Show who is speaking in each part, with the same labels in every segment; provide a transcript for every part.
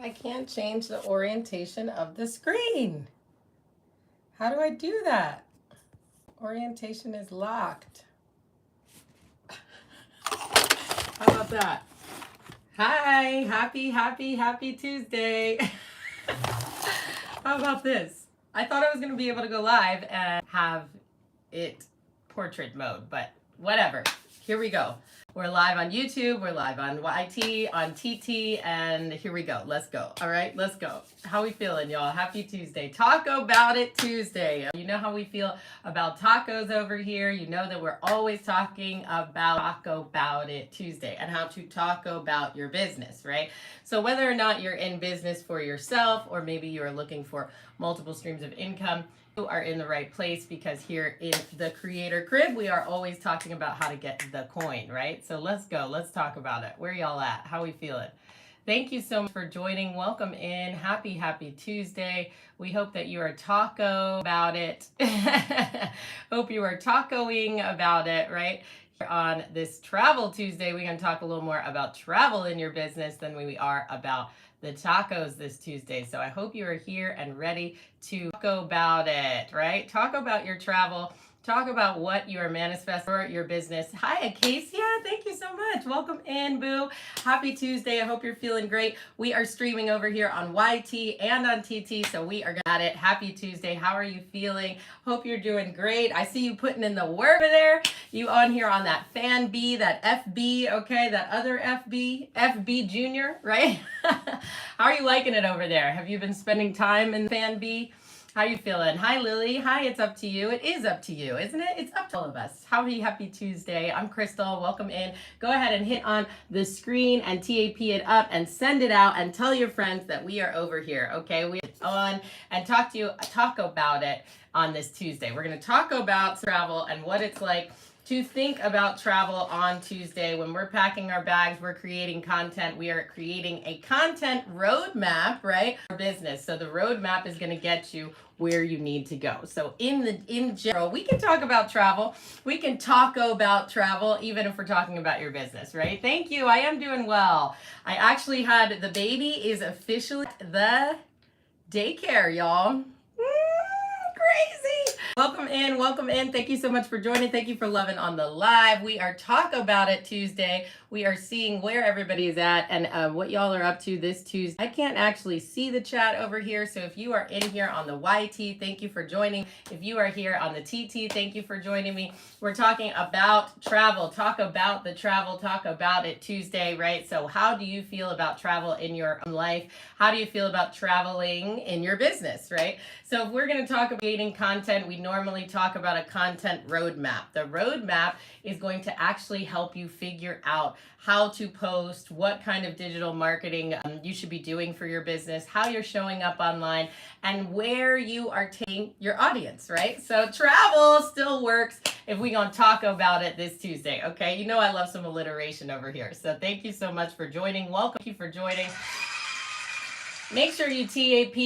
Speaker 1: I can't change the orientation of the screen. How do I do that? Orientation is locked. How about that? Hi, happy Tuesday. How about this? I thought I was going to be able to go live and have it portrait mode, but whatever. Here we go. We're live on YouTube, we're live on YT, on TT, and here we go. Let's go. All right, let's go. How we feeling, y'all? Happy Tuesday. Taco About It Tuesday. You know how we feel about tacos over here. You know that we're always talking about Taco About It Tuesday and how to talk about your business, right? So whether or not you're in business for yourself or maybe you're looking for multiple streams of income, you are in the right place, because here in the Creator Crib, we are always talking about how to get the coin, right? So let's go. Let's talk about it. Where y'all at? How we feeling? Thank you so much for joining. Welcome in. Happy Tuesday. We hope that you are taco about it. Hope you are tacoing about it, right? On this Travel Tuesday, we're going to talk a little more about travel in your business than we are about the tacos this Tuesday. So I hope you are here and ready to talk about it, right? Talk about your travel. Talk about what you are manifesting for your business. Hi, Acacia. Thank you so much. Welcome in, boo. Happy Tuesday. I hope you're feeling great. We are streaming over here on YT and on TT, so we are at it. Happy Tuesday. How are you feeling? Hope you're doing great. I see you putting in the work over there. You on here on that fan B, that FB, okay? That other FB Junior, right? How are you liking it over there? Have you been spending time in fan B? How you feeling? Hi, Lily. Hi, it's up to you. It is up to you, isn't it? It's up to all of us. Happy Tuesday. I'm Crystal. Welcome in. Go ahead and hit on the screen and TAP it up and send it out and tell your friends that we are over here, okay? We are on and talk about it on this Tuesday. We're going to talk about travel and what it's like to think about travel on Tuesday. When we're packing our bags, we're creating content. We are creating a content roadmap, right? For business. So the roadmap is going to get you where you need to go. So in general, we can talk about travel. We can talk about travel, even if we're talking about your business, right? Thank you. I am doing well. I actually had the baby is officially at the daycare, y'all. Crazy. Welcome in. Thank you so much for joining. Thank you for loving on the live. We are Talk About It Tuesday. We are seeing where everybody is at and what y'all are up to this Tuesday. I can't actually see the chat over here, so if you are in here on the YT, thank you for joining. If you are here on the TT, thank you for joining me. We're talking about travel. Talk about the travel. Talk about it Tuesday, right? So how do you feel about travel in your life? How do you feel about traveling in your business, right? So if we're going to talk about creating content, we normally talk about a content roadmap. The roadmap is going to actually help you figure out how to post, what kind of digital marketing you should be doing for your business, how you're showing up online, and where you are taking your audience, right? So travel still works if we're going to talk about it this Tuesday, okay? You know I love some alliteration over here. So thank you so much for joining. Welcome. Thank you for joining. Make sure you TAP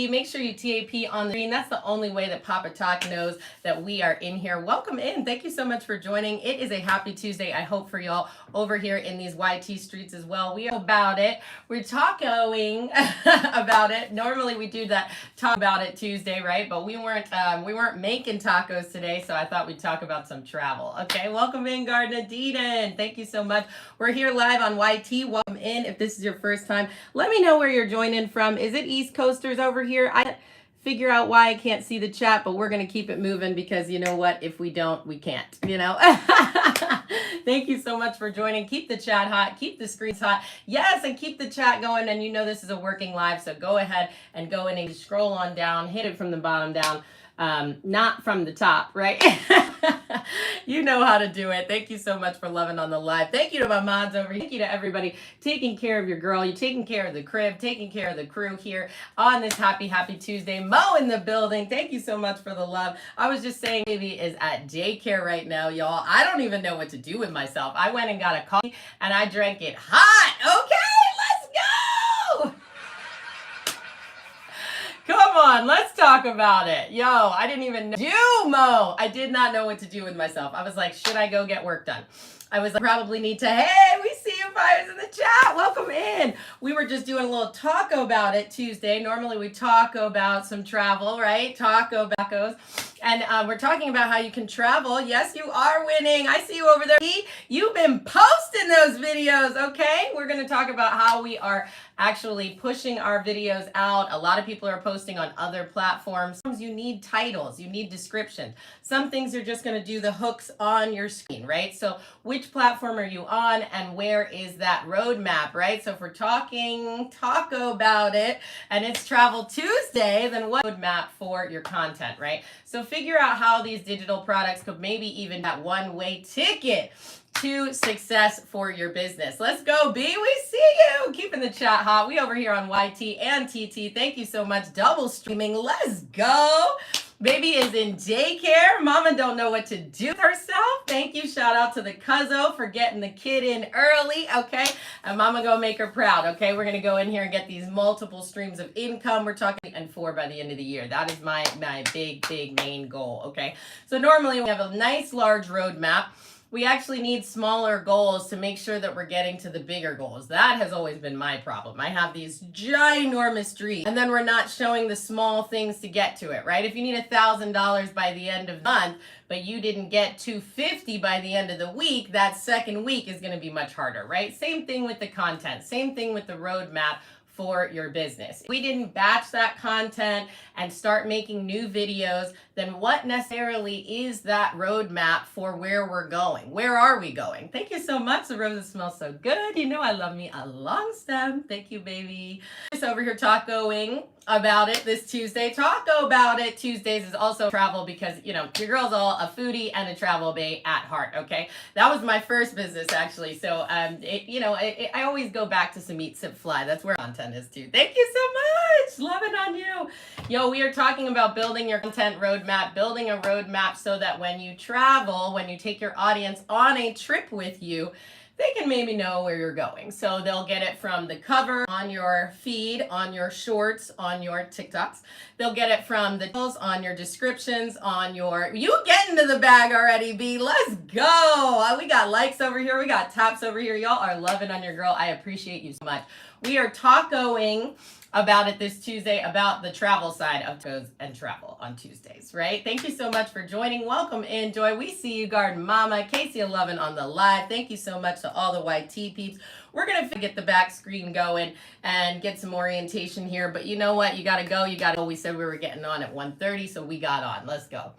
Speaker 1: on the screen. That's the only way that Papa Talk knows that we are in here. Welcome in. Thank you so much for joining. It is a happy Tuesday, I hope, for y'all over here in these YT streets as well. We are about it. We're talking about it. Normally we do that Talk About It Tuesday, right? But we weren't making tacos today, so I thought we'd talk about some travel. Okay, welcome in, Gardner Deeden. Thank you so much. We're here live on YT. Welcome in. If this is your first time, let me know where you're joining from. Is it East Coasters over here? I figure out why I can't see the chat, but we're going to keep it moving because you know what? If we don't, we can't, you know? Thank you so much for joining. Keep the chat hot. Keep the screens hot. Yes, and keep the chat going. And you know this is a working live, so go ahead and go in and scroll on down. Hit it from the bottom down. Not from the top, right? You know how to do it. Thank you so much for loving on the live. Thank you to my mods over here. Thank you to everybody taking care of your girl. You're taking care of the crib, taking care of the crew here on this happy Tuesday. Mo in the building. Thank you so much for the love. I was just saying, baby is at daycare right now, y'all. I don't even know what to do with myself. I went and got a coffee and I drank it hot. Okay, let's go. Come on, let's talk about it. Yo, I didn't even know. Mo, I did not know what to do with myself. I was like, should I go get work done? I was like, probably need to, hey, we see you, fires in the chat. Welcome in. We were just doing a little taco about it Tuesday. Normally we talk about some travel, right? Tacos. And we're talking about how you can travel. Yes, you are winning. I see you over there. You've been posting those videos, okay? We're going to talk about how we are actually pushing our videos out. A lot of people are posting on other platforms. You need titles, you need descriptions. Some things are just going to do the hooks on your screen, right? So which platform are you on and where is that roadmap, right? So if we're talking taco about it and it's Travel Tuesday, then what roadmap for your content, right? So figure out how these digital products could maybe even that one-way ticket to success for your business. Let's go, B. We see you. Keeping the chat hot. We over here on YT and TT. Thank you so much. Double streaming. Let's go. Baby is in daycare. Mama don't know what to do with herself. Thank you. Shout out to the XxOo for getting the kid in early. Okay. And mama gonna make her proud. Okay. We're gonna go in here and get these multiple streams of income. We're talking and 4 by the end of the year. That is my big main goal. Okay. So normally we have a nice large roadmap. We actually need smaller goals to make sure that we're getting to the bigger goals. That has always been my problem. I have these ginormous dreams and then we're not showing the small things to get to it, right? If you need $1,000 by the end of the month, but you didn't get $250 by the end of the week, that second week is going to be much harder, right? Same thing with the content, same thing with the roadmap for your business. If we didn't batch that content and start making new videos, then what necessarily is that roadmap for where we're going? Where are we going? Thank you so much. The roses smell so good. You know I love me a long stem. Thank you, baby. Just over here tacoing about it this Tuesday. Taco about it Tuesdays is also travel because, you know, your girl's all a foodie and a travel bae at heart, okay? That was my first business, actually. So, I always go back to some Eat, Sip, Fly. That's where content is, too. Thank you so much. Love it on you. Yo, we are talking about building your content roadmap, building a roadmap so that when you travel, when you take your audience on a trip with you, they can maybe know where you're going. So they'll get it from the cover on your feed, on your shorts, on your TikToks. They'll get it from the titles, on your descriptions, on your... You get into the bag already, B. Let's go. We got likes over here. We got taps over here. Y'all are loving on your girl. I appreciate you so much. We are tacoing about it this Tuesday, about the travel side of tacos and travel on Tuesdays, right? Thank you so much for joining. Welcome in, Joy. We see you, Garden Mama. Casey 11 on the live. Thank you so much to all the YT peeps. We're going to get the back screen going and get some orientation here. But you know what? You got to go. You got to go. We said we were getting on at 1:30, so we got on. Let's go.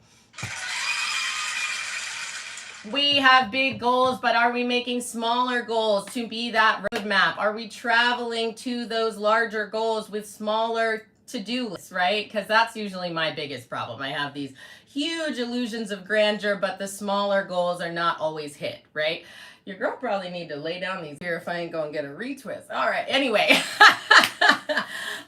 Speaker 1: We have big goals, but are we making smaller goals to be that roadmap? Are we traveling to those larger goals with smaller to-do lists, right? Because that's usually my biggest problem. I have these huge illusions of grandeur, but the smaller goals are not always hit, right? Your girl probably need to lay down these here if I ain't gonna get a retwist. All right, anyway.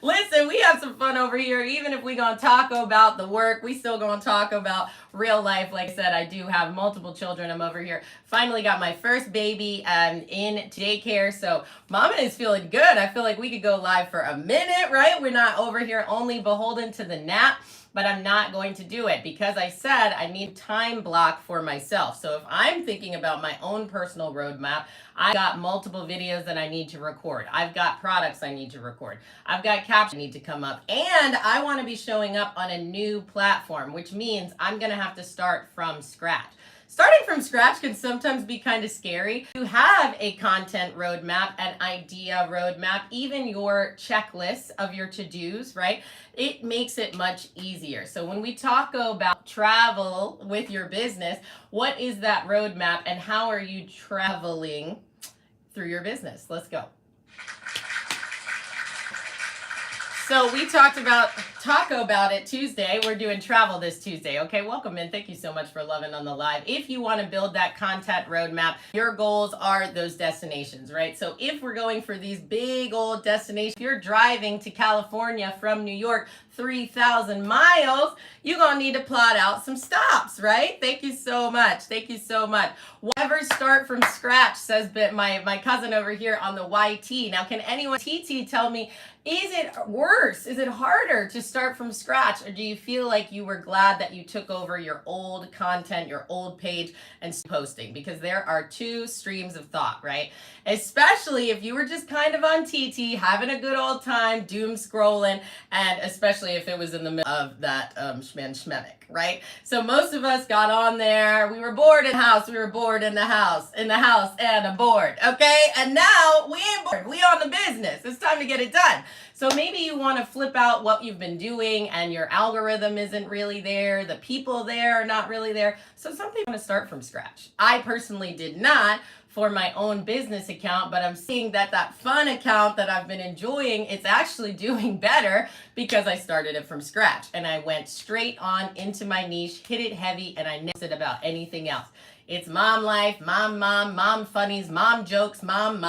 Speaker 1: Listen, we have some fun over here. Even if we gonna talk about the work, we still gonna talk about real life. Like I said, I do have multiple children. I'm over here. Finally got my first baby in daycare. So mama is feeling good. I feel like we could go live for a minute, right? We're not over here only beholden to the nap. But I'm not going to do it because I said I need time block for myself. So if I'm thinking about my own personal roadmap, I've got multiple videos that I need to record. I've got products I need to record. I've got captions that need to come up. And I want to be showing up on a new platform, which means I'm going to have to start from scratch. Starting from scratch can sometimes be kind of scary. You have a content roadmap, an idea roadmap, even your checklist of your to-dos, right? It makes it much easier. So when we talk about travel with your business, what is that roadmap and how are you traveling through your business? Let's go. So we talked about taco about it Tuesday. We're doing travel this Tuesday. Okay, welcome in. Thank you so much for loving on the live. If you want to build that content roadmap, your goals are those destinations, right? So if we're going for these big old destinations, if you're driving to California from New York, 3,000 miles, you're going to need to plot out some stops, right? Thank you so much. Thank you so much. Never start from scratch, says my cousin over here on the YT. Now, can anyone TT tell me, is it worse? Is it harder to start from scratch, or do you feel like you were glad that you took over your old content, your old page, and posting? Because there are two streams of thought, right? Especially if you were just kind of on TT, having a good old time, doom scrolling, and especially if it was in the middle of that schmemic, right? So most of us got on there, we were bored in the house, we were bored in the house and bored, okay? And now we ain't bored, we on the business. It's time to get it done. So maybe you want to flip out what you've been doing and your algorithm isn't really there, the people there are not really there. So some people want to start from scratch. I personally did not for my own business account, but I'm seeing that that fun account that I've been enjoying, it's actually doing better because I started it from scratch and I went straight on into my niche, hit it heavy, and I never said about anything else. It's mom life, mom funnies, mom jokes, mom,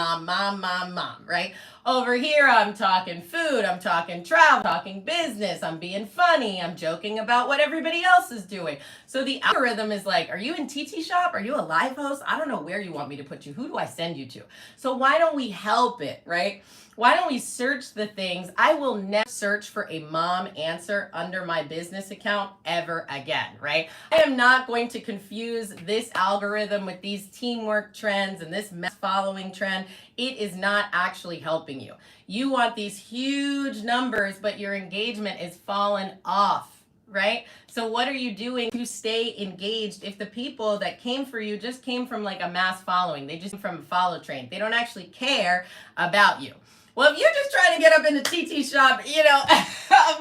Speaker 1: right? Over here, I'm talking food, I'm talking travel, talking business, I'm being funny, I'm joking about what everybody else is doing. So the algorithm is like, are you in TT Shop? Are you a live host? I don't know where you want me to put you. Who do I send you to? So why don't we help it, right? Why don't we search the things? I will never search for a mom answer under my business account ever again, right? I am not going to confuse this algorithm with these teamwork trends and this mass following trend. It is not actually helping you. You want these huge numbers, but your engagement is falling off, right? So what are you doing to stay engaged if the people that came for you just came from like a mass following? They just came from a follow train. They don't actually care about you. Well, if you're just trying to get up in the TT Shop, you know,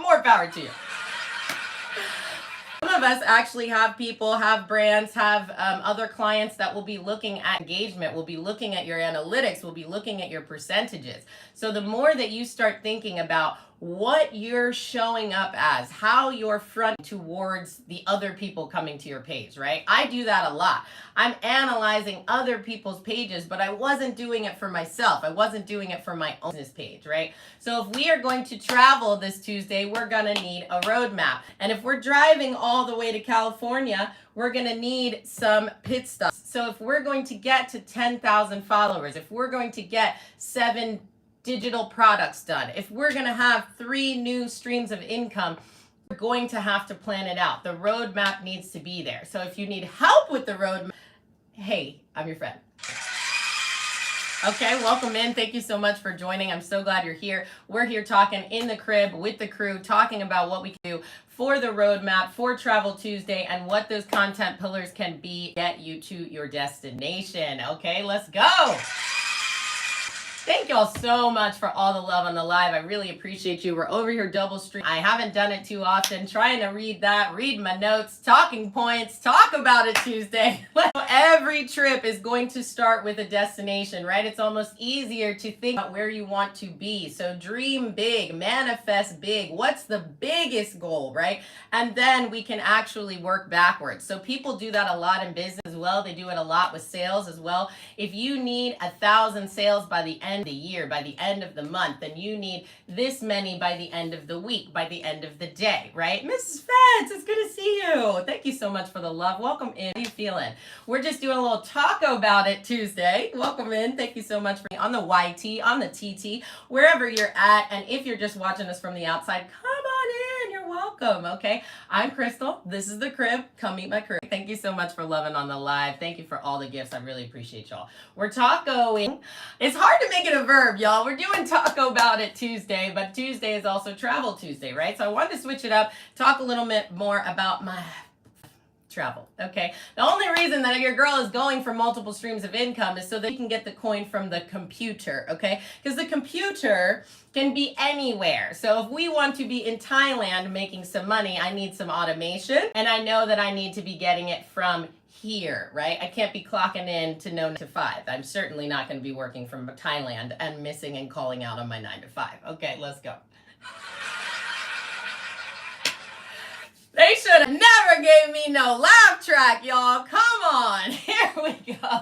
Speaker 1: more power to you. Some of us actually have people, have brands, have other clients that will be looking at engagement, will be looking at your analytics, will be looking at your percentages. So the more that you start thinking about what you're showing up as, how you're fronting towards the other people coming to your page, right? I do that a lot. I'm analyzing other people's pages, but I wasn't doing it for myself. I wasn't doing it for my own business page, right? So if we are going to travel this Tuesday, we're gonna need a roadmap. And if we're driving all the way to California, we're gonna need some pit stops. So if we're going to get to 10,000 followers, if we're going to get 7 digital products done, if we're going to have 3 new streams of income, we're going to have to plan it out. The roadmap needs to be there. So if you need help with the roadmap, hey, I'm your friend. Okay, welcome in. Thank you so much for joining. I'm so glad you're here. We're here talking in the crib with the crew, talking about what we can do for the roadmap, for Travel Tuesday, and what those content pillars can be, get you to your destination. Okay, let's go. Thank y'all so much for all the love on the live. I really appreciate you. We're over here double stream. I haven't done it too often. Trying to read my notes, talking points, talk about it Tuesday. Every trip is going to start with a destination, right? It's almost easier to think about where you want to be. So dream big, manifest big. What's the biggest goal, right? And then we can actually work backwards. So people do that a lot in business as well. They do it a lot with sales as well. If you need 1,000 sales by the end of the year, by the end of the month, then you need this many by the end of the week, by the end of the day, right? Mrs. Fence, it's good to see you. Thank you so much for the love. Welcome in. How are you feeling? We're just doing a little taco about it Tuesday. Welcome in. Thank you so much for on the YT, on the TT, wherever you're at. And if you're just watching us from the outside, come on in. You're welcome. Okay. I'm Crystal. This is the crib. Come meet my crew. Thank you so much for loving on the live. Thank you for all the gifts. I really appreciate y'all. We're tacoing. It's hard to make it a verb, y'all. We're doing taco about it Tuesday, but Tuesday is also Travel Tuesday, right? So I wanted to switch it up, talk a little bit more about my travel, okay? The only reason that your girl is going for multiple streams of income is so that you can get the coin from the computer, okay? Because the computer can be anywhere. So if we want to be in Thailand making some money, I need some automation, and I know that I need to be getting it from here, right? I can't be clocking in to 9 to 5. I'm certainly not going to be working from Thailand and missing and calling out on my 9 to 5. Okay, let's go. They should have never gave me no laugh track, y'all. Come on. Here we go.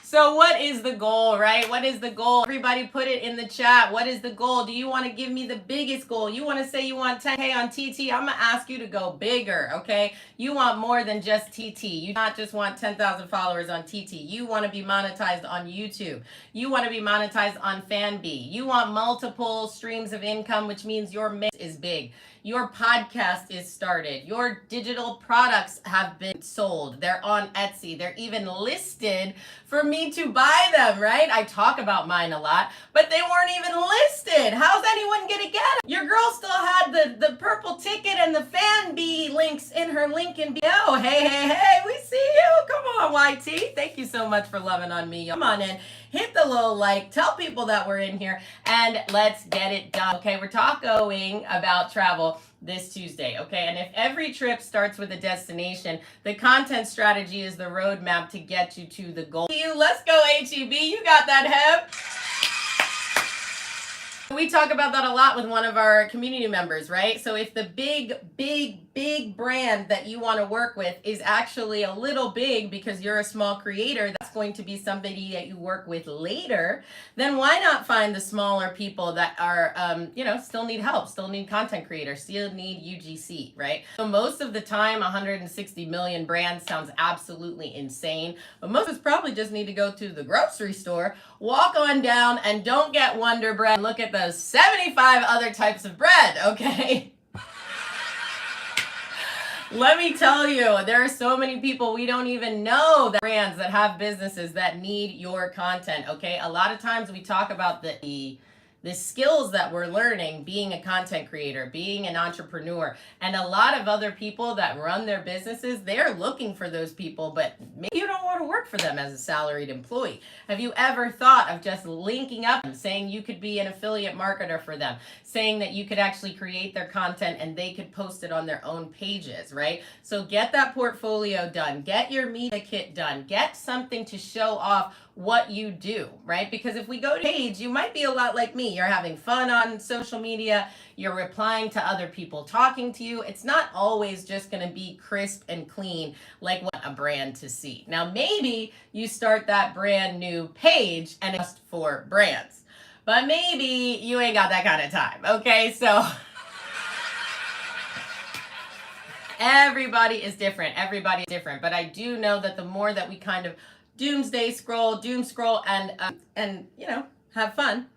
Speaker 1: So what is the goal, right? What is the goal? Everybody put it in the chat. What is the goal? Do you want to give me the biggest goal? You want to say you want 10K on TT? I'm going to ask you to go bigger, okay? You want more than just TT. You not just want 10,000 followers on TT. You want to be monetized on YouTube. You want to be monetized on FanBee. You want multiple streams of income, which means your mix is big. Your podcast is started. Your digital products have been sold. They're on Etsy. They're even listed for me to buy them, right? I talk about mine a lot, but they weren't even listed. How's anyone gonna get them? Your girl still had the purple ticket and the FanBee links in her link in bio. Hey, we see you. Come on, YT. Thank you so much for loving on me. Come on in. Hit the little like, tell people that we're in here, and let's get it done. Okay, we're talking about travel this Tuesday, okay? And if every trip starts with a destination, the content strategy is the roadmap to get you to the goal. Let's go, HEB. You got that, Heb. We talk about that a lot with one of our community members, right? So if the big brand that you want to work with is actually a little big because you're a small creator, that's going to be somebody that you work with later, then why not find the smaller people that are, still need help, still need content creators, still need UGC, right? So most of the time, 160 million brands sounds absolutely insane, but most of us probably just need to go to the grocery store, walk on down, and don't get Wonder Bread. Look at those 75 other types of bread, okay? Let me tell you, there are so many people we don't even know, that brands that have businesses that need your content, okay? A lot of times we talk about the skills that we're learning being a content creator, being an entrepreneur, and a lot of other people that run their businesses, they're looking for those people, but maybe you don't want to work for them as a salaried employee. Have you ever thought of just linking up and saying you could be an affiliate marketer for them, saying that you could actually create their content and they could post it on their own pages, right? So get that portfolio done, get your media kit done, get something to show off what you do, right? Because if we go to page, you might be a lot like me. You're having fun on social media. You're replying to other people talking to you. It's not always just going to be crisp and clean like what a brand to see. Now, maybe you start that brand new page and it's just for brands, but maybe you ain't got that kind of time. Okay, so everybody is different. Everybody is different. But I do know that the more that we kind of doom scroll, and have fun,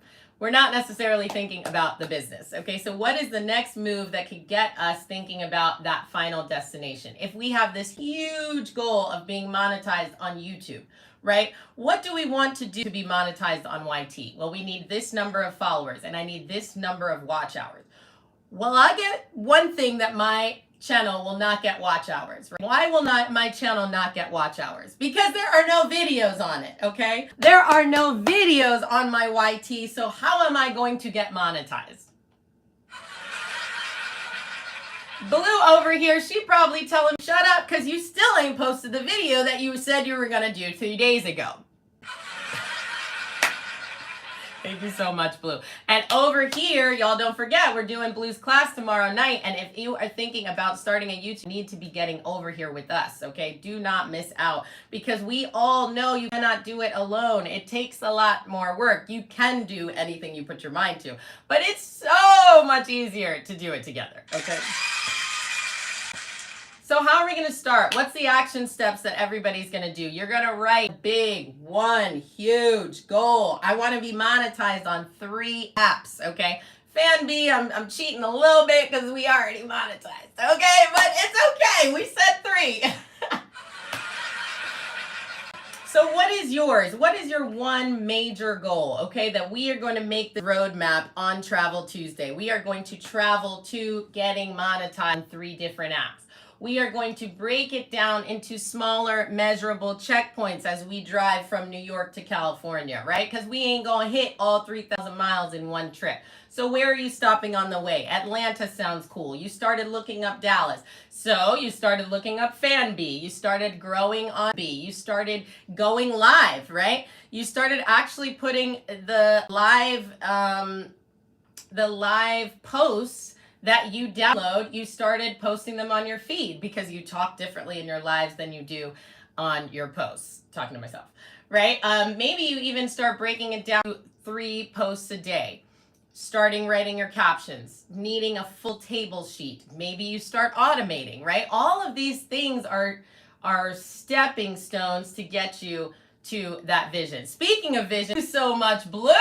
Speaker 1: we're not necessarily thinking about the business. Okay, so what is the next move that could get us thinking about that final destination? If we have this huge goal of being monetized on YouTube, right? What do we want to do to be monetized on YT? Well, we need this number of followers and I need this number of watch hours. Well, I get one thing that my channel will not get watch hours. Right? Why will not my channel not get watch hours? Because there are no videos on it, okay? There are no videos on my YT, so how am I going to get monetized? Blue over here, she probably tell him, shut up, because you still ain't posted the video that you said you were going to do 2 days ago. Thank you so much, Blue. And over here, y'all don't forget, we're doing Blue's class tomorrow night. And if you are thinking about starting a YouTube, you need to be getting over here with us, okay? Do not miss out, because we all know you cannot do it alone. It takes a lot more work. You can do anything you put your mind to, but it's so much easier to do it together, okay? So how are we going to start? What's the action steps that everybody's going to do? You're going to write big, one huge goal. I want to be monetized on 3 apps, okay? FanBee, I'm cheating a little bit because we already monetized, okay? But it's okay. We said 3. So what is yours? What is your one major goal, okay, that we are going to make the roadmap on Travel Tuesday? We are going to travel to getting monetized on 3 different apps. We are going to break it down into smaller, measurable checkpoints as we drive from New York to California, right? Because we ain't going to hit all 3,000 miles in one trip. So where are you stopping on the way? Atlanta sounds cool. You started looking up Dallas. So you started looking up FanBee. You started growing on B. You started going live, right? You started actually putting the live posts that you download, you started posting them on your feed because you talk differently in your lives than you do on your posts. Talking to myself, right? Maybe you even start breaking it down to 3 posts a day, starting writing your captions, needing a full table sheet. Maybe you start automating, right? All of these things are stepping stones to get you to that vision. Speaking of vision, thank you so much, Blue.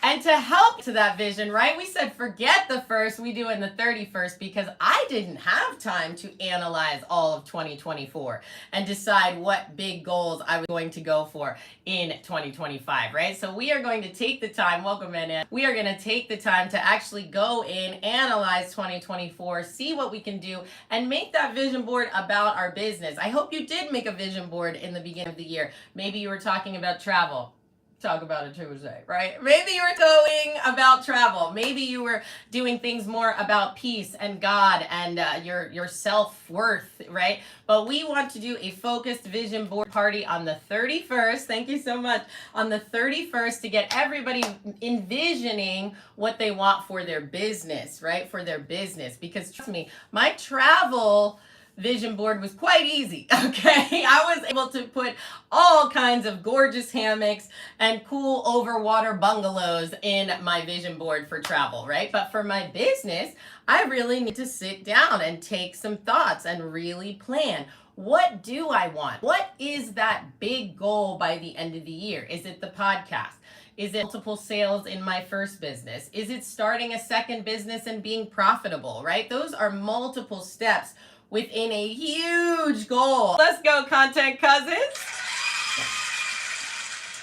Speaker 1: And to help to that vision, right? We said forget the first, we do it in the 31st because I didn't have time to analyze all of 2024 and decide what big goals I was going to go for in 2025, right? So we are going to take the time, welcome in, we are going to take the time to actually go in, analyze 2024, see what we can do, and make that vision board about our business. I hope you did make a vision board in the beginning of the year. Maybe you were talking about travel. Talk about it Tuesday, right? Maybe you were going about travel. Maybe you were doing things more about peace and God and your self-worth, right? But we want to do a focused vision board party on the 31st. Thank you so much. On the 31st to get everybody envisioning what they want for their business, right? For their business. Because trust me, my travel vision board was quite easy, okay? I was able to put all kinds of gorgeous hammocks and cool overwater bungalows in my vision board for travel, right? But for my business, I really need to sit down and take some thoughts and really plan. What do I want? What is that big goal by the end of the year? Is it the podcast? Is it multiple sales in my first business? Is it starting a second business and being profitable, right? Those are multiple steps within a huge goal. Let's go, content cousins.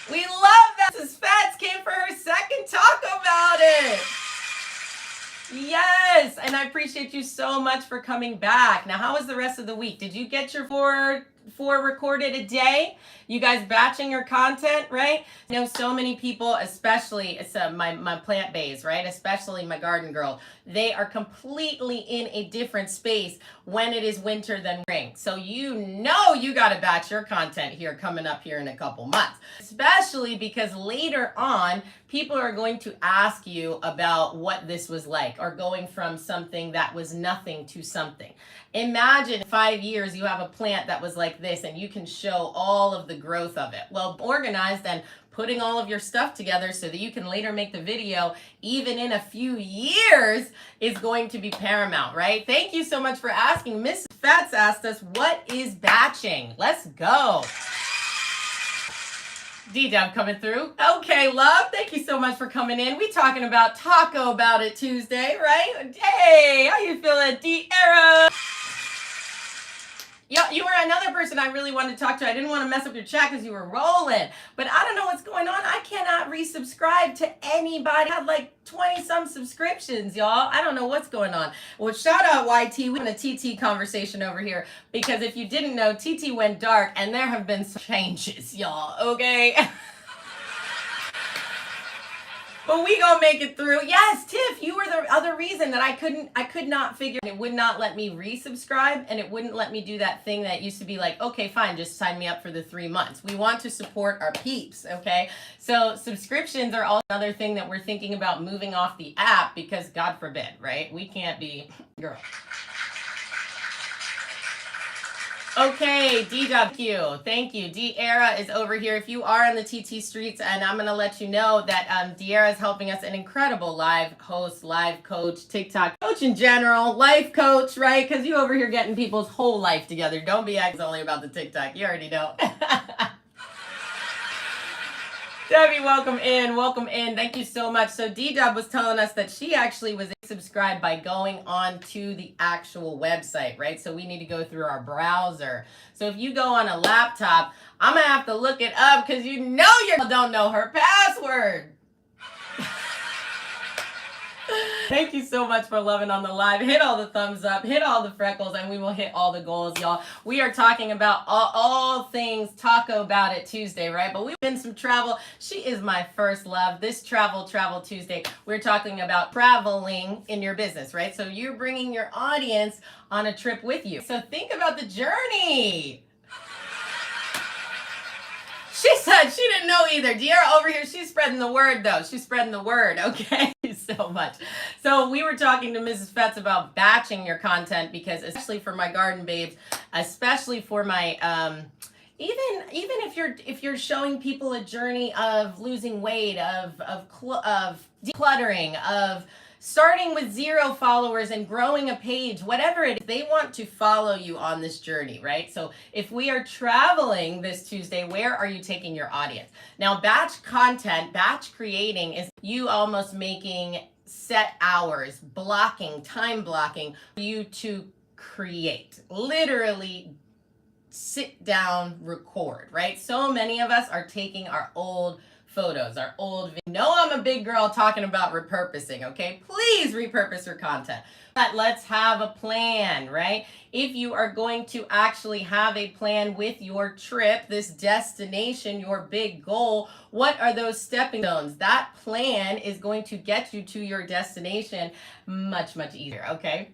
Speaker 1: We love that Mrs. Fats came for her second talk about it. Yes, and I appreciate you so much for coming back. Now, how was the rest of the week? Did you get your four recorded a day? You guys batching your content, right? I know so many people, especially it's my plant bays, right? Especially my garden girl. They are completely in a different space when it is winter than spring. So you know you got to batch your content here coming up here in a couple months. Especially because later on, people are going to ask you about what this was like or going from something that was nothing to something. Imagine 5 years you have a plant that was like this and you can show all of the growth of it. Well, organized and putting all of your stuff together so that you can later make the video even in a few years is going to be paramount, right? Thank you so much for asking. Miss Fats asked us, what is batching? Let's go. D-Dub coming through. Okay, love. Thank you so much for coming in. We talking about Taco About It Tuesday, right? Hey, how you feeling, D-Era? Yeah, you were another person I really wanted to talk to. I didn't want to mess up your chat because you were rolling. But I don't know what's going on. I cannot resubscribe to anybody. I had like 20-some subscriptions, y'all. I don't know what's going on. Well, shout out YT. We're in a TT conversation over here. Because if you didn't know, TT went dark and there have been some changes, y'all. Okay? But we gonna make it through. Yes, Tiff, you were the other reason that I could not figure. It would not let me resubscribe, and it wouldn't let me do that thing that used to be like, okay, fine, just sign me up for the 3 months. We want to support our peeps, okay? So subscriptions are also another thing that we're thinking about moving off the app because God forbid, right? We can't be, girl. Okay, D-W, thank you. D-Era is over here. If you are on the TT streets, and I'm going to let you know that D-Era is helping us, an incredible live host, live coach, TikTok coach in general, life coach, right? Because you over here getting people's whole life together. Don't be acting only about the TikTok. You already know. Debbie, welcome in, welcome in. Thank you so much. So D-Dub was telling us that she actually was subscribed by going on to the actual website, right? So we need to go through our browser. So if you go on a laptop, I'm gonna have to look it up because you know you don't know her password. Thank you so much for loving on the live. Hit all the thumbs up, hit all the freckles, and we will hit all the goals, y'all. We are talking about all things Taco About It Tuesday, right? But we've been some travel. She is my first love. This Travel Tuesday, we're talking about traveling in your business, right? So you're bringing your audience on a trip with you. So think about the journey. She said she didn't know either. Diera over here, she's spreading the word, though. She's spreading the word, okay? Thank you so much. So we were talking to Mrs. Fetz about batching your content because especially for my garden babes, especially for my Even if you're showing people a journey of losing weight, of decluttering, of starting with 0 followers and growing a page, whatever it is, they want to follow you on this journey, right? So if we are traveling this Tuesday, where are you taking your audience? Now, batch content, batch creating is you almost making set hours, time blocking for you to create. Literally sit down, record, right? So many of us are taking our old photos, our old videos. No, I'm a big girl talking about repurposing, okay? Please repurpose your content. But let's have a plan, right? If you are going to actually have a plan with your trip, this destination, your big goal, what are those stepping stones? That plan is going to get you to your destination much, much easier, okay?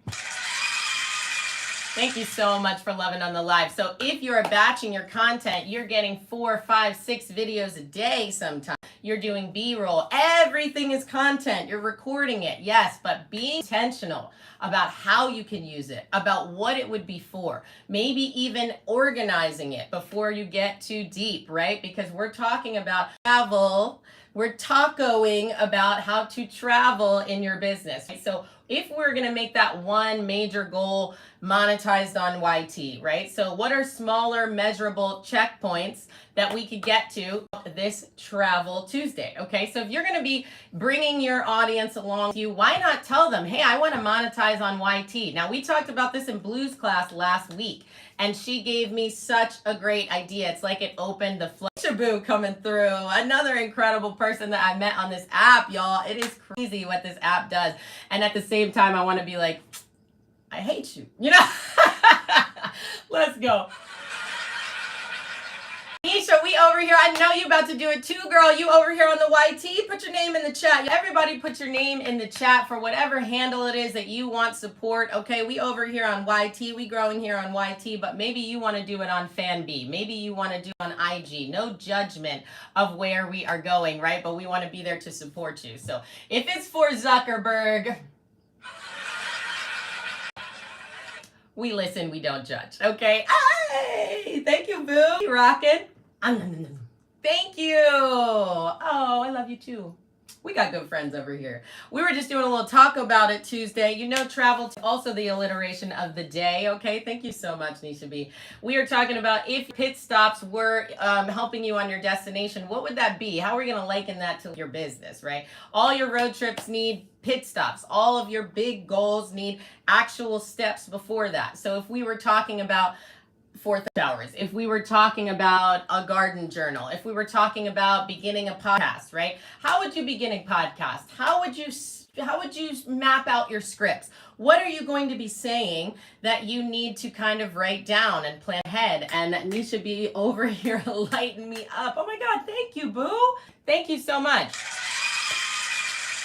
Speaker 1: Thank you so much for loving on the live. So if you're batching your content, you're getting 4, 5, 6 videos a day sometimes. You're doing B-roll. Everything is content. You're recording it, yes, but being intentional about how you can use it, about what it would be for. Maybe even organizing it before you get too deep, right? Because we're talking about travel. We're tacoing about how to travel in your business. So if we're going to make that one major goal monetized on YT, right? So what are smaller measurable checkpoints that we could get to this Travel Tuesday? Okay, so if you're going to be bringing your audience along with you, why not tell them, hey, I want to monetize on YT. Now, we talked about this in Blue's class last week, and she gave me such a great idea. It's like it opened the flood. XxOo coming through, another incredible person that I met on this app, y'all. It is crazy what this app does. And at the same time, I want to be like, I hate you, you know? Let's go. Nisha, we over here. I know you about to do it too, girl. You over here on the YT. Put your name in the chat. Everybody put your name in the chat for whatever handle it is that you want support. Okay, we over here on YT. We growing here on YT, but maybe you want to do it on FanB. Maybe you want to do it on IG. No judgment of where we are going, right? But we want to be there to support you. So if it's for Zuckerberg, we listen, we don't judge, okay? Hey, thank you, boo. You rocking. Thank you. Oh, I love you too. We got good friends over here. We were just doing a little talk about it Tuesday. You know, travel, also the alliteration of the day, okay? Thank you so much, Nisha B. We are talking about if pit stops were helping you on your destination, what would that be? How are we going to liken that to your business, right? All your road trips need pit stops. All of your big goals need actual steps before that. So if we were talking about 4 hours, if we were talking about a garden journal, if we were talking about beginning a podcast, right? How would you begin a podcast? How would you map out your scripts? What are you going to be saying that you need to kind of write down and plan ahead? And Nisha B over here lighting me up. Oh my God, thank you, boo. Thank you so much.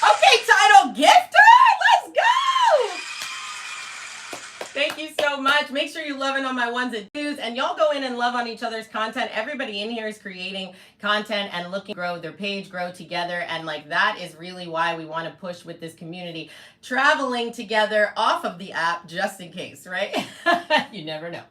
Speaker 1: Okay, title gifter, let's go. Thank you so much. Make sure you're loving on my ones and twos, and y'all go in and love on each other's content. Everybody in here is creating content and looking to grow their page, grow together, and like that is really why we want to push with this community, traveling together off of the app just in case, right? You never know.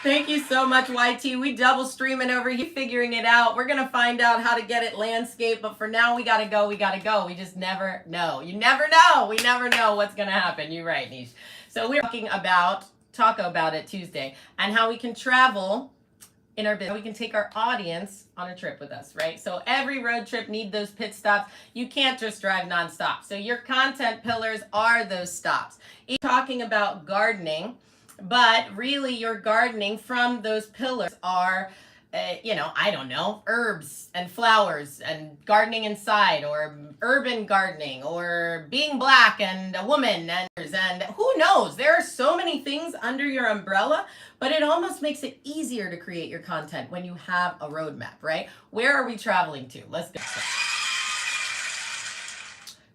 Speaker 1: Thank you so much, YT. We double streaming over here, figuring it out. We're going to find out how to get it landscape, but for now, we got to go. We got to go. We just never know. You never know. We never know what's going to happen. You're right, Nish. So we're talking about, talk about it Tuesday, and how we can travel in our business. We can take our audience on a trip with us, right? So every road trip needs those pit stops. You can't just drive nonstop. So your content pillars are those stops. You're talking about gardening, but really your gardening from those pillars are, I don't know, herbs and flowers and gardening inside, or urban gardening, or being black and a woman, and who knows? There are so many things under your umbrella, but it almost makes it easier to create your content when you have a roadmap, right? Where are we traveling to? Let's go.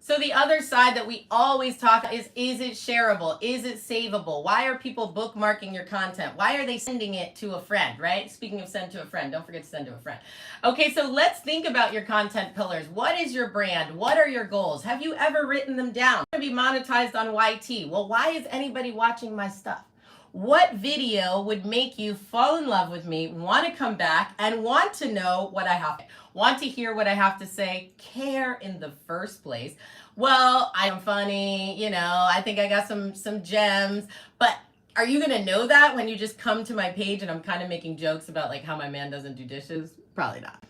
Speaker 1: So the other side that we always talk is it shareable? Is it savable? Why are people bookmarking your content? Why are they sending it to a friend, right? Speaking of send to a friend, don't forget to send to a friend. Okay, so let's think about your content pillars. What is your brand? What are your goals? Have you ever written them down? To be monetized on YT. Well, why is anybody watching my stuff? What video would make you fall in love with me, want to come back, and want to know what I have, want to hear what I have to say, care in the first place? Well, I'm funny, you know, I think I got some gems, but are you gonna know that when you just come to my page and I'm kind of making jokes about like how my man doesn't do dishes? Probably not.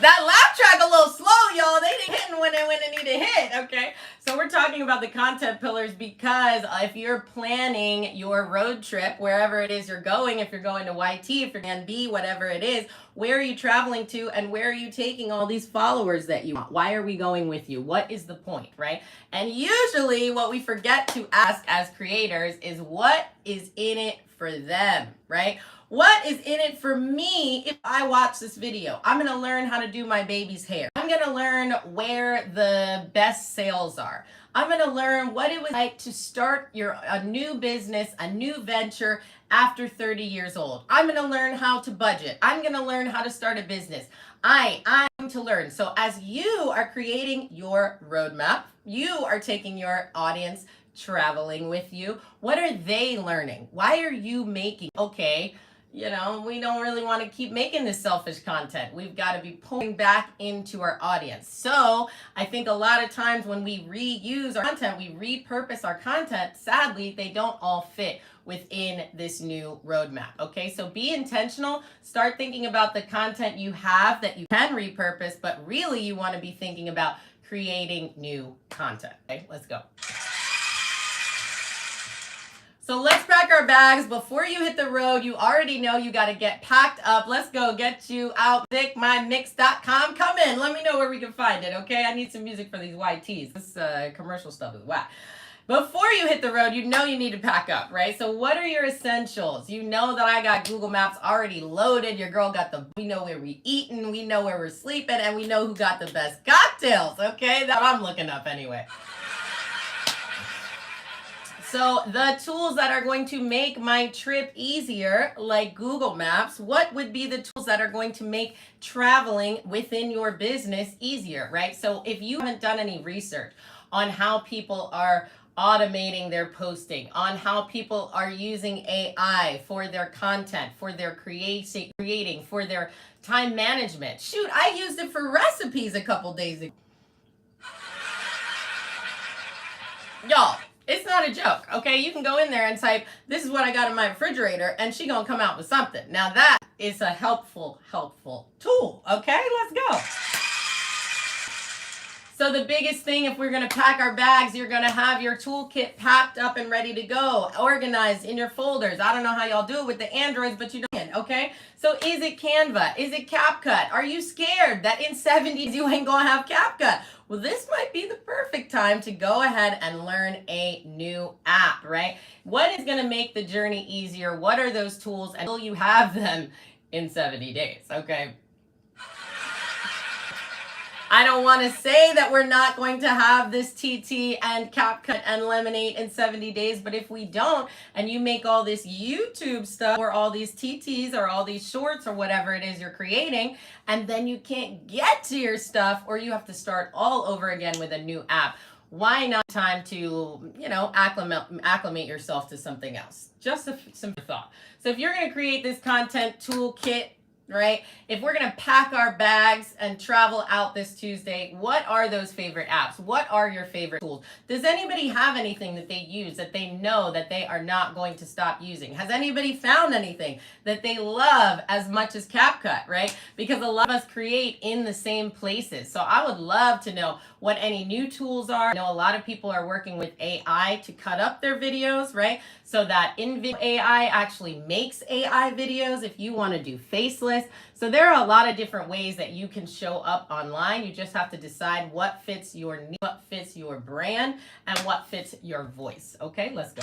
Speaker 1: That laugh track a little slow, y'all. They didn't hit when they need to hit, okay? So we're talking about the content pillars because if you're planning your road trip, wherever it is you're going, if you're going to YT, if you're going to B, whatever it is, where are you traveling to and where are you taking all these followers that you want? Why are we going with you? What is the point, right? And usually what we forget to ask as creators is what is in it for them, right? What is in it for me if I watch this video? I'm going to learn how to do my baby's hair. I'm going to learn where the best sales are. I'm going to learn what it was like to start a new business, a new venture after 30 years old. I'm going to learn how to budget. I'm going to learn how to start a business. I'm going to learn. So as you are creating your roadmap, you are taking your audience traveling with you. What are they learning? Why are you making? Okay, you know, we don't really want to keep making this selfish content. We've got to be pulling back into our audience. So I think a lot of times when we reuse our content, we repurpose our content, sadly, they don't all fit within this new roadmap. Okay, so be intentional. Start thinking about the content you have that you can repurpose, but really you want to be thinking about creating new content. Okay, let's go. So let's pack our bags. Before you hit the road, you already know you got to get packed up. Let's go get you out. VicMyMix.com. Come in. Let me know where we can find it, okay? I need some music for these YTs. This commercial stuff is whack. Before you hit the road, you know you need to pack up, right? So what are your essentials? You know that I got Google Maps already loaded. Your girl got we know where we eating, we know where we're sleeping, and we know who got the best cocktails, okay? That's what I'm looking up anyway. So the tools that are going to make my trip easier, like Google Maps, what would be the tools that are going to make traveling within your business easier, right? So if you haven't done any research on how people are automating their posting, on how people are using AI for their content, for their creating, for their time management. Shoot, I used it for recipes a couple days ago. Y'all. It's not a joke, okay? You can go in there and type, this is what I got in my refrigerator, and she gonna come out with something. Now that is a helpful tool, okay? Let's go. So the biggest thing, if we're gonna pack our bags, you're gonna have your toolkit packed up and ready to go, organized in your folders. I don't know how y'all do it with the Androids, but you don't, okay? So is it Canva? Is it CapCut? Are you scared that in 70s you ain't gonna have CapCut? Well, this might be the perfect time to go ahead and learn a new app, right? What is gonna make the journey easier? What are those tools? And will you have them in 70 days, okay? I don't want to say that we're not going to have this TT and CapCut and Lemonade in 70 days, but if we don't, and you make all this YouTube stuff or all these TTs or all these shorts or whatever it is you're creating, and then you can't get to your stuff or you have to start all over again with a new app, why not time to, you know, acclimate yourself to something else? Just some thought. So if you're going to create this content toolkit, right? If we're going to pack our bags and travel out this Tuesday, what are those favorite apps? What are your favorite tools? Does anybody have anything that they use that they know that they are not going to stop using? Has anybody found anything that they love as much as CapCut, right? Because a lot of us create in the same places. So I would love to know what any new tools are. I know a lot of people are working with AI to cut up their videos, right? So that in-video AI actually makes AI videos if you want to do faceless. So there are a lot of different ways that you can show up online. You just have to decide what fits your need, what fits your brand, and what fits your voice. Okay, let's go.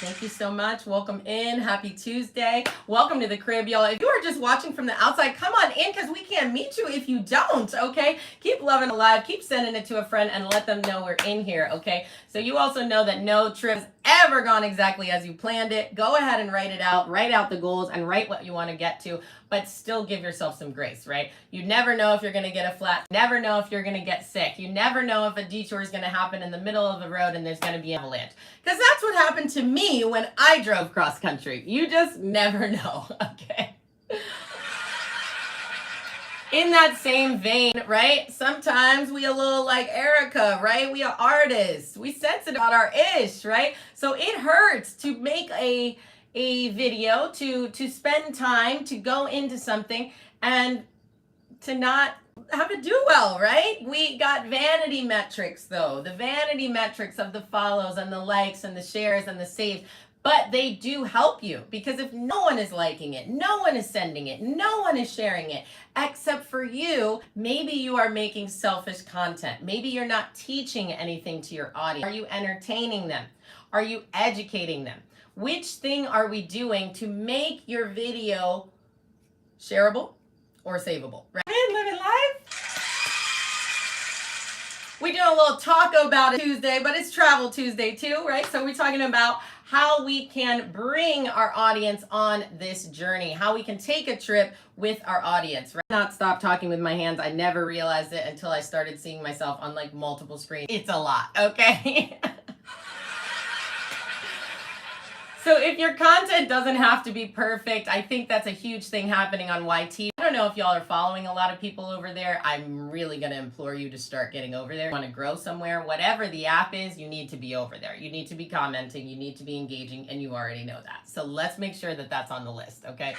Speaker 1: Thank you so much. Welcome in. Happy Tuesday. Welcome to the crib, y'all. If you are just watching from the outside, come on in because we can't meet you if you don't, okay? Keep loving it live. Keep sending it to a friend and let them know we're in here, okay? So you also know that no trip has ever gone exactly as you planned it. Go ahead and write it out. Write out the goals and write what you want to get to. But but still give yourself some grace, right? You never know if you're going to get a flat, never know if you're going to get sick. You never know if a detour is going to happen in the middle of the road and there's going to be an avalanche. Because that's what happened to me when I drove cross country. You just never know, okay? In that same vein, right? Sometimes we a little like Erica, right? We are artists. We sensitive about our ish, right? So it hurts to make a video, to spend time, to go into something and to not have it do well, right? We got vanity metrics though. The vanity metrics of the follows and the likes and the shares and the saves. But they do help you, because if no one is liking it, no one is sending it, no one is sharing it, except for you, maybe you are making selfish content. Maybe you're not teaching anything to your audience. Are you entertaining them? Are you educating them? Which thing are we doing to make your video shareable or savable? Right? Living life. We do a little taco about it Tuesday, but it's Travel Tuesday too, right? So we're talking about how we can bring our audience on this journey, how we can take a trip with our audience, right? Not stop talking with my hands. I never realized it until I started seeing myself on like multiple screens. It's a lot, okay? So if your content doesn't have to be perfect, I think that's a huge thing happening on YT. I don't know if y'all are following a lot of people over there. I'm really going to implore you to start getting over there. You want to grow somewhere, whatever the app is, you need to be over there. You need to be commenting, you need to be engaging, and you already know that. So let's make sure that that's on the list, okay?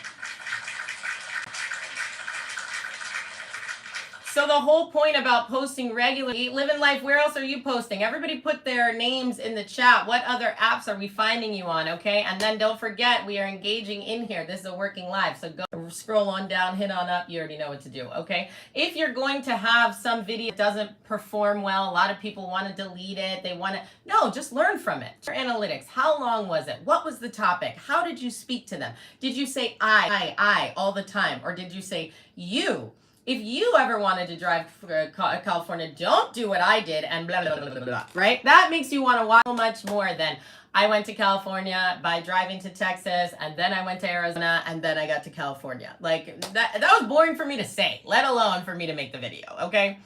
Speaker 1: So the whole point about posting regularly, living life, where else are you posting? Everybody put their names in the chat. What other apps are we finding you on, okay? And then don't forget, we are engaging in here. This is a working live, so go scroll on down, hit on up. You already know what to do, okay? If you're going to have some video that doesn't perform well, a lot of people want to delete it. They want to, no, just learn from it. Analytics, how long was it? What was the topic? How did you speak to them? Did you say I all the time? Or did you say you? If you ever wanted to drive to California, don't do what I did and blah, blah, blah, blah, blah, right? That makes you want to watch so much more than I went to California by driving to Texas, and then I went to Arizona, and then I got to California. Like, that was boring for me to say, let alone for me to make the video, okay?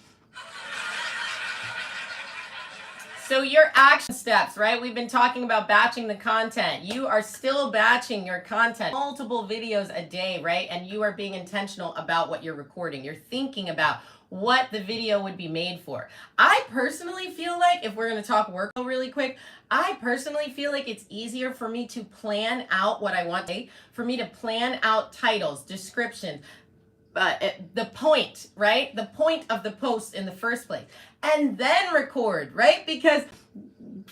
Speaker 1: So your action steps, right? We've been talking about batching the content. You are still batching your content, multiple videos a day, right? And you are being intentional about what you're recording. You're thinking about what the video would be made for. I personally feel like, if we're going to talk workflow really quick, I personally feel like it's easier for me to plan out what I want to say, for me to plan out titles, descriptions, the point, right? The point of the post in the first place. And then record, right? Because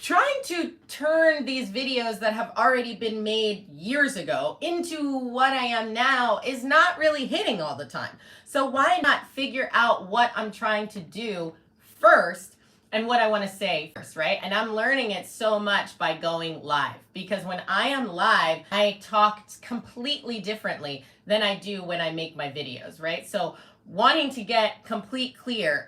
Speaker 1: trying to turn these videos that have already been made years ago into what I am now is not really hitting all the time. So why not figure out what I'm trying to do first and what I want to say first, right? And I'm learning it so much by going live, because when I am live, I talk completely differently than I do when I make my videos, right? So wanting to get complete clear,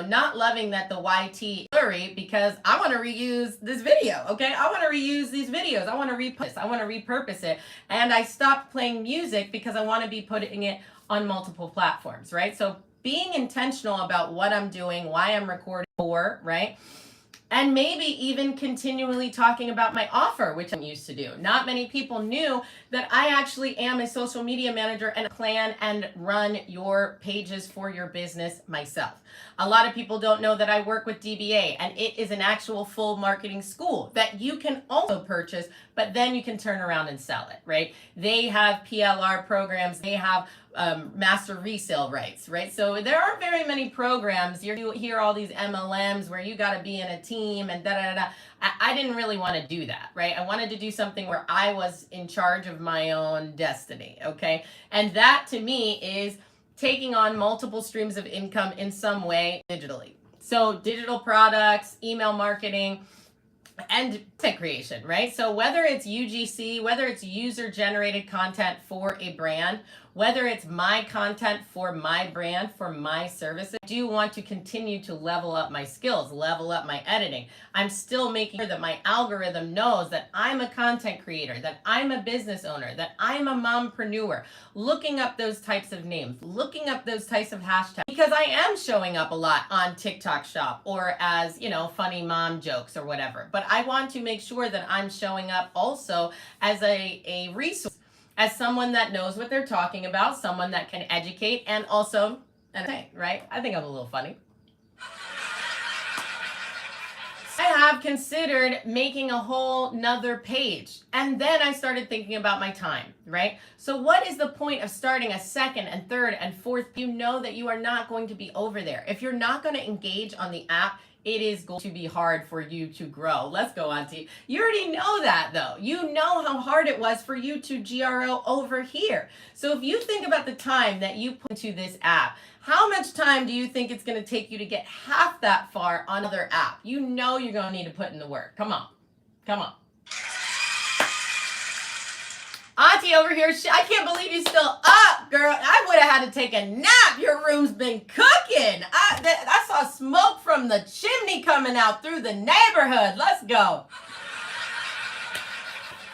Speaker 1: not loving that the YT blurry, because I want to reuse this video, okay? I want to reuse these videos. I want to repurpose it. And I stopped playing music because I want to be putting it on multiple platforms, right? So being intentional about what I'm doing, why I'm recording for, right? And maybe even continually talking about my offer, which I'm used to do. Not many people knew that I actually am a social media manager and plan and run your pages for your business myself. A lot of people don't know that I work with DBA, and it is an actual full marketing school that you can also purchase, but then you can turn around and sell it, right? They have PLR programs. They have master resale rights, right? So there aren't very many programs. You hear all these MLMs where you got to be in a team and da-da-da-da. I didn't really want to do that, right? I wanted to do something where I was in charge of my own destiny, okay? And that to me is taking on multiple streams of income in some way digitally. So digital products, email marketing, and content creation, right? So whether it's UGC, whether it's user-generated content for a brand, whether it's my content for my brand, for my services, I do want to continue to level up my skills, level up my editing. I'm still making sure that my algorithm knows that I'm a content creator, that I'm a business owner, that I'm a mompreneur, looking up those types of names, looking up those types of hashtags, because I am showing up a lot on TikTok Shop or as, funny mom jokes or whatever. But I want to make sure that I'm showing up also as a resource, as someone that knows what they're talking about, someone that can educate and also entertain, right? I think I'm a little funny. I have considered making a whole nother page. And then I started thinking about my time, right? So what is the point of starting a second and third and fourth? You know that you are not going to be over there. If you're not going to engage on the app, it is going to be hard for you to grow. Let's go, Auntie. You already know that though. You know how hard it was for you to GRO over here. So if you think about the time that you put into this app, how much time do you think it's going to take you to get half that far on another app? You know you're going to need to put in the work. Come on. Come on. Auntie over here, I can't believe you're still up, girl. I would have had to take a nap. Your room's been cooking. I saw smoke from the chimney coming out through the neighborhood. Let's go.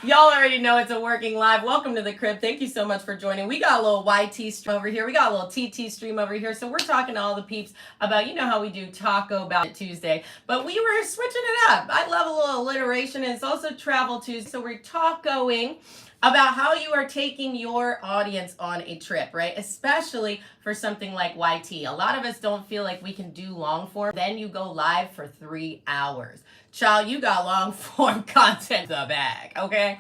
Speaker 1: Y'all already know it's a working live. Welcome to the crib. Thank you so much for joining. We got a little YT stream over here. We got a little TT stream over here. So we're talking to all the peeps about, how we do Taco Bout Tuesday, but we were switching it up. I love a little alliteration, and it's also Travel Tuesday. So we're tacoing about how you are taking your audience on a trip, right? Especially for something like YT. A lot of us don't feel like we can do long form. Then you go live for 3 hours. Child, you got long form content in the bag, okay?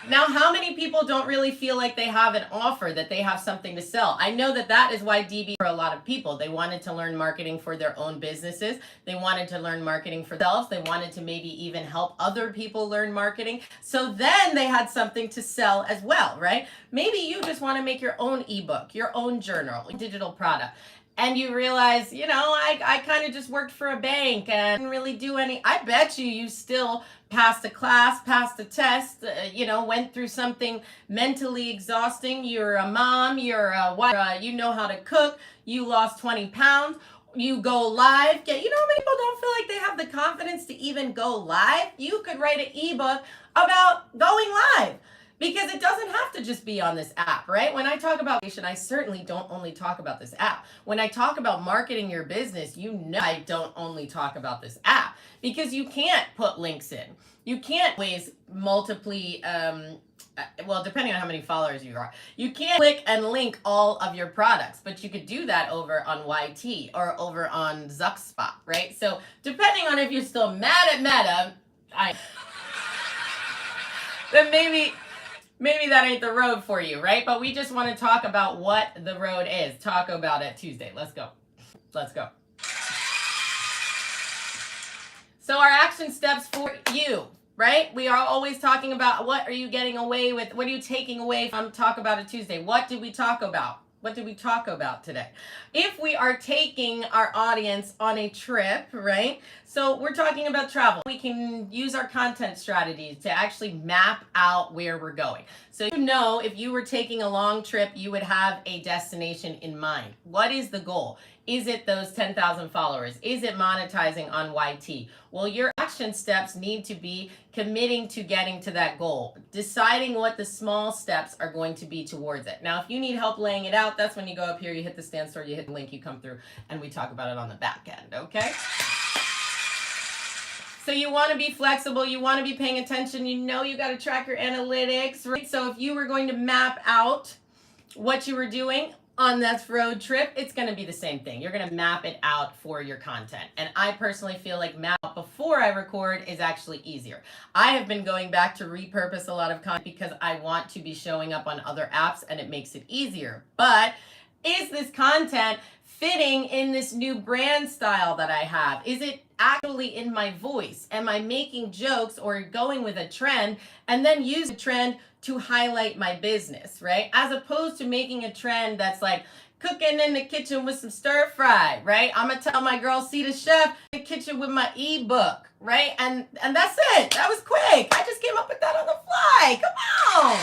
Speaker 1: Now, how many people don't really feel like they have an offer, that they have something to sell? I know that is why DB for a lot of people. They wanted to learn marketing for their own businesses. They wanted to learn marketing for themselves. They wanted to maybe even help other people learn marketing. So then they had something to sell as well, right? Maybe you just want to make your own ebook, your own journal, digital product. And you realize, I kind of just worked for a bank and didn't really do any. I bet you still passed a class, passed a test, went through something mentally exhausting. You're a mom, you're a wife, you know how to cook, you lost 20 pounds, you go live. How many people don't feel like they have the confidence to even go live? You could write an ebook about going live. Because it doesn't have to just be on this app, right? When I talk about, I certainly don't only talk about this app. When I talk about marketing your business, I don't only talk about this app, because you can't put links in. You can't always multiply, depending on how many followers you are. You can't click and link all of your products, but you could do that over on YT or over on XxOo, right? So depending on if you're still mad at Meta, then maybe that ain't the road for you, right? But we just want to talk about what the road is. Talk about it Tuesday. Let's go. Let's go. So our action steps for you, right? We are always talking about what are you getting away with? What are you taking away from Talk About It Tuesday? What did we talk about? What did we talk about today? If we are taking our audience on a trip, right? So we're talking about travel. We can use our content strategies to actually map out where we're going. So if you were taking a long trip, you would have a destination in mind. What is the goal? Is it those 10,000 followers? Is it monetizing on YT? Well, your action steps need to be committing to getting to that goal, deciding what the small steps are going to be towards it. Now, if you need help laying it out, that's when you go up here, you hit the stand store, you hit the link, you come through, and we talk about it on the back end, okay? So you want to be flexible, you want to be paying attention, you got to track your analytics, right? So if you were going to map out what you were doing on this road trip, it's going to be the same thing. You're going to map it out for your content. And I personally feel like map out before I record is actually easier. I have been going back to repurpose a lot of content because I want to be showing up on other apps and it makes it easier. But is this content fitting in this new brand style that I have? Is it actually in my voice? Am I making jokes or going with a trend and then use the trend to highlight my business, right? As opposed to making a trend that's like cooking in the kitchen with some stir fry, right? I'm gonna tell my girl, see the chef in the kitchen with my ebook, right? And that's it. That was quick. I just came up with that on the fly. Come on.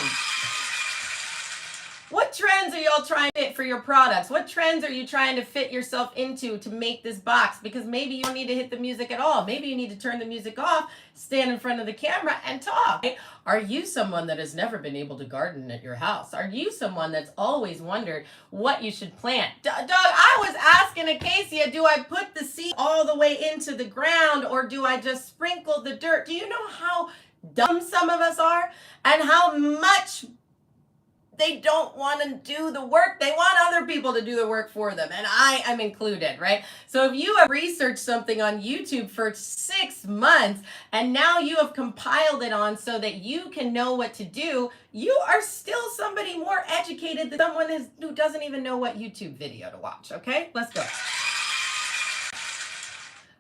Speaker 1: all trying to fit for your products? What trends are you trying to fit yourself into to make this box? Because maybe you don't need to hit the music at all. Maybe you need to turn the music off, stand in front of the camera and talk. Are you someone that has never been able to garden at your house? Are you someone that's always wondered what you should plant? Doug, I was asking Acacia, do I put the seed all the way into the ground or do I just sprinkle the dirt? Do you know how dumb some of us are and how much they don't want to do the work? They want other people to do the work for them, and I am included, right? So if you have researched something on YouTube for 6 months and now you have compiled it on so that you can know what to do, you are still somebody more educated than someone who doesn't even know what YouTube video to watch, okay? Let's go.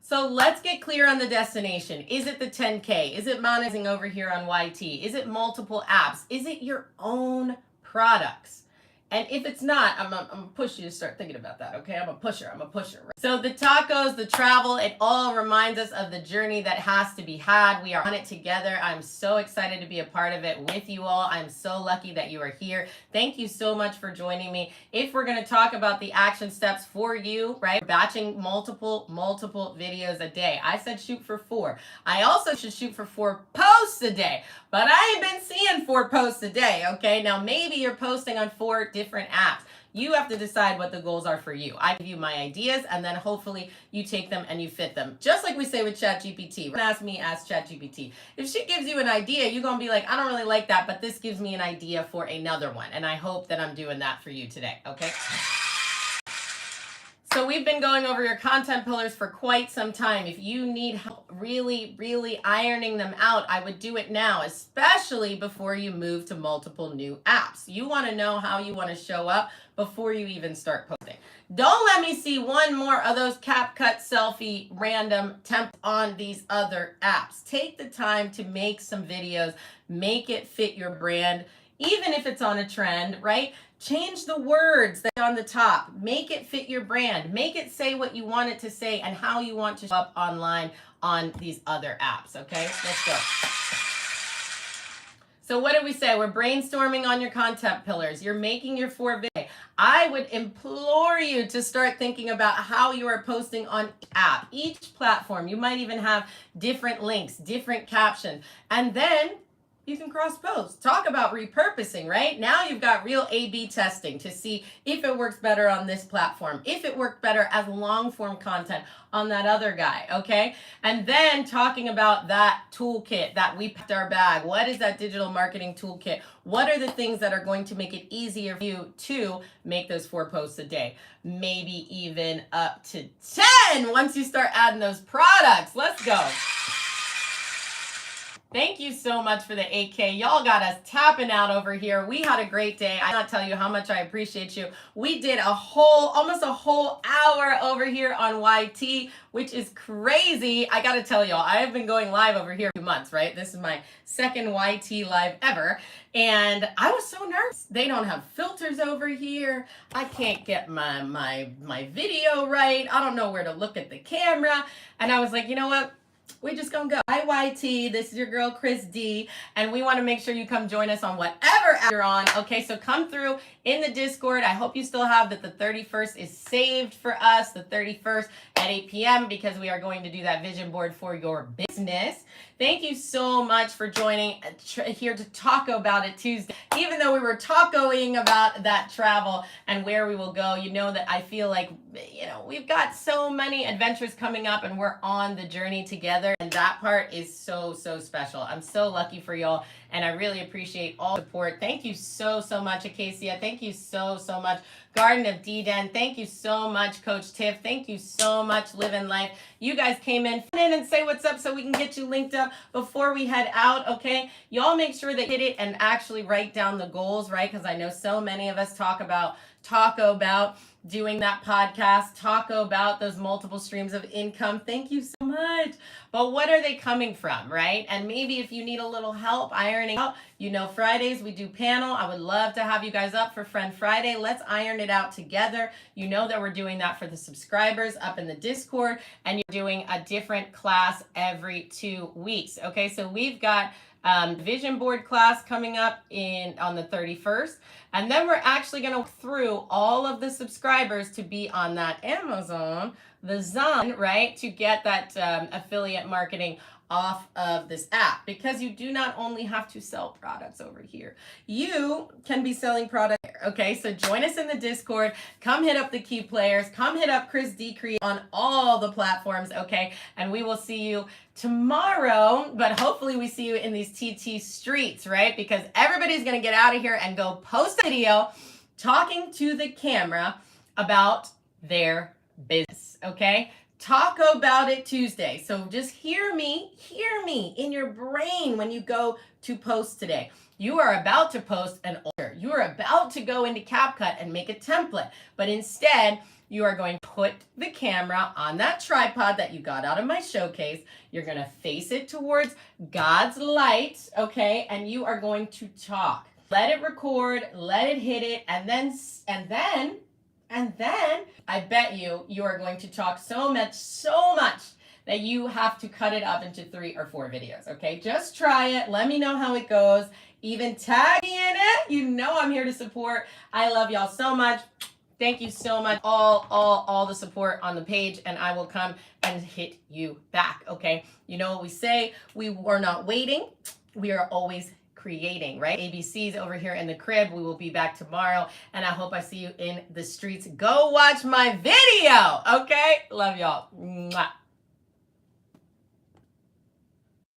Speaker 1: So let's get clear on the destination. Is it the 10K? Is it monetizing over here on YT? Is it multiple apps? Is it your own products? And if it's not, I'm gonna push you to start thinking about that, okay? I'm a pusher. So the tacos, the travel, it all reminds us of the journey that has to be had. We are on it together. I'm so excited to be a part of it with you all. I'm so lucky that you are here. Thank you so much for joining me. If we're gonna talk about the action steps for you, right? Batching multiple videos a day. I said shoot for 4. I also should shoot for 4 posts a day, but I ain't been seeing 4 posts a day, okay? Now maybe you're posting on 4 different apps. You have to decide what the goals are for you. I give you my ideas and then hopefully you take them and you fit them. Just like we say with ChatGPT. Ask ChatGPT. If she gives you an idea, you're going to be like, I don't really like that, but this gives me an idea for another one. And I hope that I'm doing that for you today, okay? So we've been going over your content pillars for quite some time. If you need help really ironing them out, I would do it now, especially before you move to multiple new apps. You want to know how you want to show up before you even start posting. Don't let me see one more of those CapCut selfie random temp on these other apps. Take the time to make some videos, make it fit your brand, even if it's on a trend, right? Change the words that are on the top. Make it fit your brand. Make it say what you want it to say and how you want to show up online on these other apps, okay? Let's go. So what did we say? We're brainstorming on your content pillars. You're making your 4 videos. I would implore you to start thinking about how you are posting on each app, each platform. You might even have different links, different captions, and then you can cross post. Talk about repurposing, right? Now you've got real A/B testing to see if it works better on this platform, if it worked better as long form content on that other guy, okay? And then talking about that toolkit that we packed our bag. What is that digital marketing toolkit? What are the things that are going to make it easier for you to make those 4 posts a day? Maybe even up to 10 once you start adding those products. Let's go. Thank you so much for the 8K. Y'all got us tapping out over here. We had a great day. I cannot tell you how much I appreciate you. We did almost a whole hour over here on YT, which is crazy. I gotta tell y'all, I have been going live over here for 2 months, right? This is my second YT live ever. And I was so nervous. They don't have filters over here. I can't get my video right. I don't know where to look at the camera. And I was like, you know what? We just gonna go. Hi YT, this is your girl Chris D, and we want to make sure you come join us on whatever app you're on. Okay, so come through in the Discord. I hope you still have that the 31st is saved for us, the 31st at 8 p.m. because we are going to do that vision board for your business. Thank you so much for joining here to talk about it Tuesday. Even though we were tacoing about that travel and where we will go, you know that I feel like, you know, we've got so many adventures coming up and we're on the journey together. And that part is so special. I'm so lucky for y'all and I really appreciate all the support. Thank you so much, Acacia. Thank you so much, Garden of D-Den. Thank you so much, Coach Tiff. Thank you so much, Living Life. You guys came in and say what's up so we can get you linked up before we head out, okay? Y'all make sure that you hit it and actually write down the goals, right? Because I know so many of us talk about doing that podcast, about those multiple streams of income. Thank you so much. But what are they coming from, right? And maybe if you need a little help ironing out, you know, Fridays we do panel. I would love to have you guys up for Friend Friday. Let's iron it out together. You know that we're doing that for the subscribers up in the Discord, and you're doing a different class every 2 weeks. Okay, so we've got vision board class coming up on the 31st. And then we're actually going to go through all of the subscribers to be on that Amazon, the Zon, right? To get that affiliate marketing off of this app, because you do not only have to sell products over here, you can be selling products. Okay, so join us in the Discord. Come hit up the key players. Come hit up Crysdcreates on all the platforms, okay? And we will see you tomorrow, but hopefully we see you in these TT streets, right? Because everybody's going to get out of here and go post a video talking to the camera about their business, okay? Talk about it Tuesday. So just hear me in your brain when you go to post today. You are about to post an order. You are about to go into CapCut and make a template. But instead, you are going to put the camera on that tripod that you got out of my showcase. You're going to face it towards God's light, okay? And you are going to talk. Let it record, let it hit it, and then I bet you are going to talk so much that you have to cut it up into 3 or 4 videos, okay? Just try it. Let me know how it goes. Even tag me in it. You know I'm here to support. I love y'all so much. Thank you so much. All the support on the page, and I will come and hit you back, okay? You know what we say? We are not waiting. We are always creating, right? ABC's over here in the crib. We will be back tomorrow, and I hope I see you in the streets. Go watch my video, okay? Love y'all. Mwah.